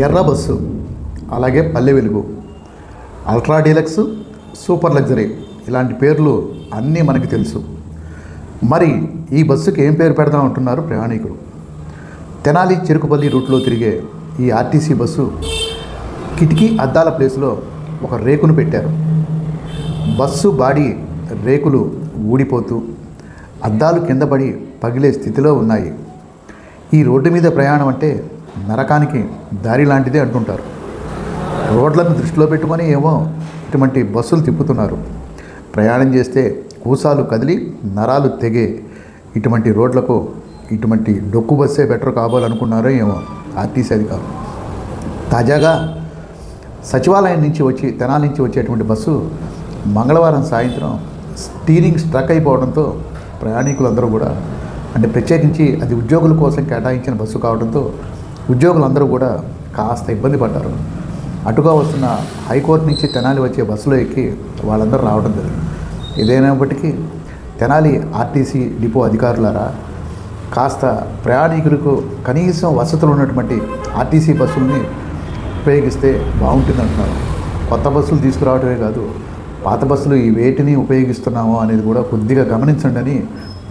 ఎర్ర బస్సు, అలాగే Palle Velugu, ultra deluxe, super luxury ఇలాంటి పేర్లు అన్నీ మనకి తెలుసు. మరి ఈ బస్సుకి ఏం పేరు పెడదాం అంటున్నారు ప్రయాణికులు. తెనాలి చెరుకుపల్లి రూట్లో తిరిగే ఈ ఆర్టీసీ బస్సు కిటికీ అద్దాల ప్లేస్లో ఒక రేకును పెట్టారు. బస్సు బాడీ రేకులు ఊడిపోతూ అద్దాలు కింద పడి పగిలే స్థితిలో ఉన్నాయి. ఈ రోడ్డు మీద ప్రయాణం అంటే నరకానికి దారి లాంటిదే అంటుంటారు. రోడ్లను దృష్టిలో పెట్టుకొని ఏమో ఇటువంటి బస్సులు తిప్పుతున్నారు. ప్రయాణం చేస్తే కూసాలు కదిలి నరాలు తెగే ఇటువంటి రోడ్లకు ఇటువంటి డొక్కు బస్సే బెటర్ కాబోలనుకున్నారో ఏమో ఆర్టీసీ అధికారులు. తాజాగా సచివాలయం నుంచి వచ్చి తెనాలి నుంచి వచ్చేటువంటి బస్సు మంగళవారం సాయంత్రం స్టీరింగ్ స్ట్రక్ అయిపోవడంతో ప్రయాణికులందరూ కూడా, అంటే ప్రత్యేకించి అది ఉద్యోగుల కోసం కేటాయించిన బస్సు కావడంతో ఉద్యోగులందరూ కూడా కాస్త ఇబ్బంది పడ్డారు. అటుగా వస్తున్న హైకోర్టు నుంచి తెనాలి వచ్చే బస్సులో ఎక్కి వాళ్ళందరూ రావడం జరిగింది. ఇదేనప్పటికీ తెనాలి ఆర్టీసీ డిపో అధికారులారా, కాస్త ప్రయాణికులకు కనీసం వసతులు ఉన్నటువంటి ఆర్టీసీ బస్సుల్ని ఉపయోగిస్తే బాగుంటుంది అంటున్నారు. కొత్త బస్సులు తీసుకురావడమే కాదు, పాత బస్సులు ఈ వేటిని ఉపయోగిస్తున్నామో అనేది కూడా కొద్దిగా గమనించండి అని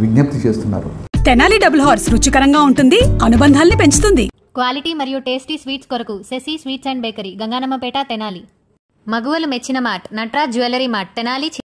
విజ్ఞప్తి చేస్తున్నారు. తెనాలి డబుల్ హార్స్ రుచికరంగా ఉంటుంది, అనుబంధాల్ని పెంచుతుంది. క్వాలిటీ మరియు టేస్టీ స్వీట్స్ కొరకు Sashi sweets and bakery, Ganganammapeta, Tenali. మగువలు మెచ్చిన mart Nataraj jewellery mart, Tenali.